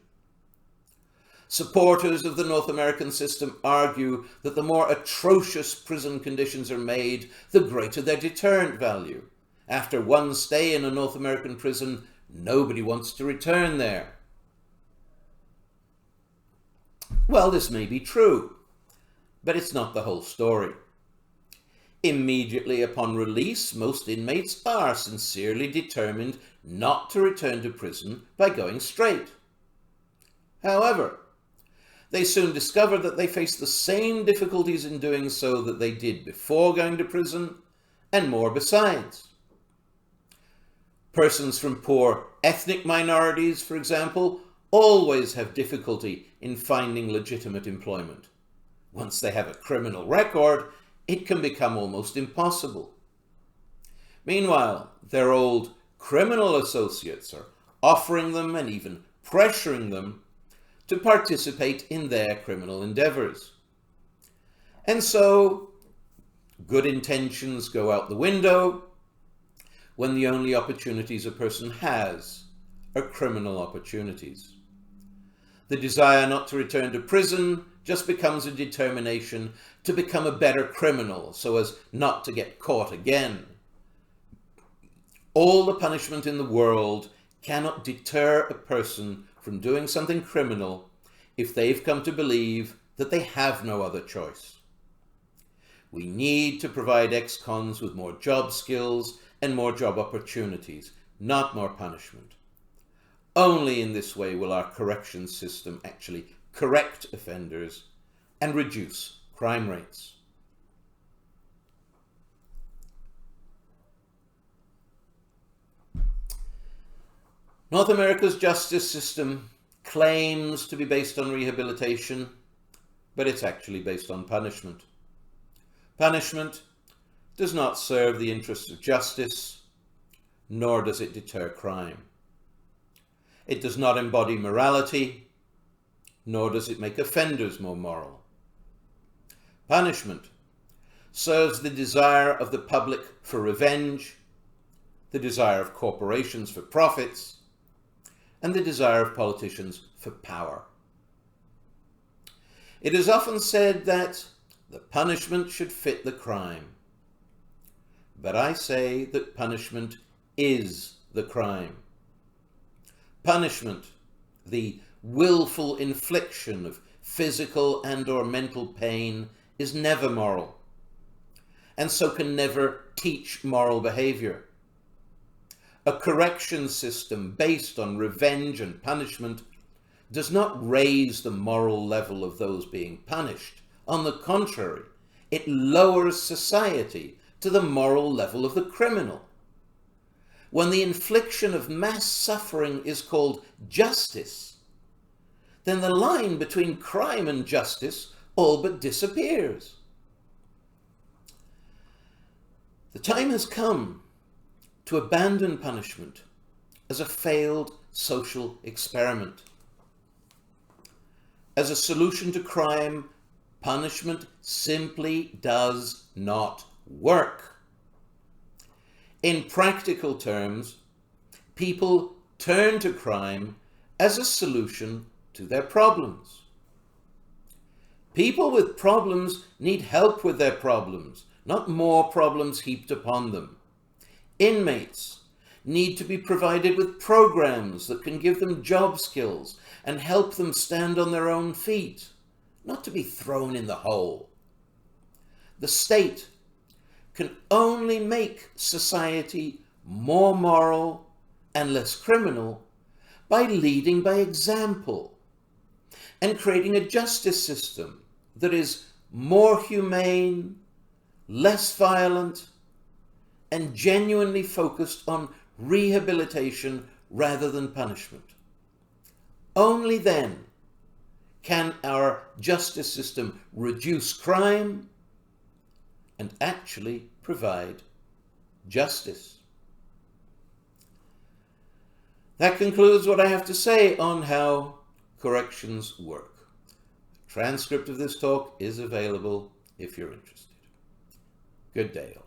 Supporters of the North American system argue that the more atrocious prison conditions are made, the greater their deterrent value. After one stay in a North American prison, nobody wants to return there. Well, this may be true, but it's not the whole story. Immediately upon release, most inmates are sincerely determined not to return to prison by going straight. However, they soon discover that they face the same difficulties in doing so that they did before going to prison, and more besides. Persons from poor ethnic minorities, for example, always have difficulty in finding legitimate employment. Once they have a criminal record, it can become almost impossible. Meanwhile, their old criminal associates are offering them and even pressuring them to participate in their criminal endeavors. And so, good intentions go out the window when the only opportunities a person has are criminal opportunities. The desire not to return to prison just becomes a determination to become a better criminal so as not to get caught again. All the punishment in the world cannot deter a person from doing something criminal if they've come to believe that they have no other choice. We need to provide ex-cons with more job skills and more job opportunities, not more punishment. Only in this way will our corrections system actually correct offenders and reduce crime rates. North America's justice system claims to be based on rehabilitation, but it's actually based on punishment. Punishment does not serve the interests of justice, nor does it deter crime. It does not embody morality, nor does it make offenders more moral. Punishment serves the desire of the public for revenge, the desire of corporations for profits, and the desire of politicians for power. It is often said that the punishment should fit the crime. But I say that punishment is the crime. Punishment, the willful infliction of physical and/or mental pain, is never moral, and so can never teach moral behavior. A correction system based on revenge and punishment does not raise the moral level of those being punished. On the contrary, it lowers society to the moral level of the criminal. When the infliction of mass suffering is called justice, then the line between crime and justice all but disappears. The time has come to abandon punishment as a failed social experiment. As a solution to crime, punishment simply does not work. In practical terms, people turn to crime as a solution to their problems. People with problems need help with their problems, not more problems heaped upon them. Inmates need to be provided with programs that can give them job skills and help them stand on their own feet, not to be thrown in the hole. The state can only make society more moral and less criminal by leading by example and creating a justice system that is more humane, less violent, and genuinely focused on rehabilitation rather than punishment. Only then can our justice system reduce crime and actually provide justice. That concludes what I have to say on how corrections work. A transcript of this talk is available if you're interested. Good day all.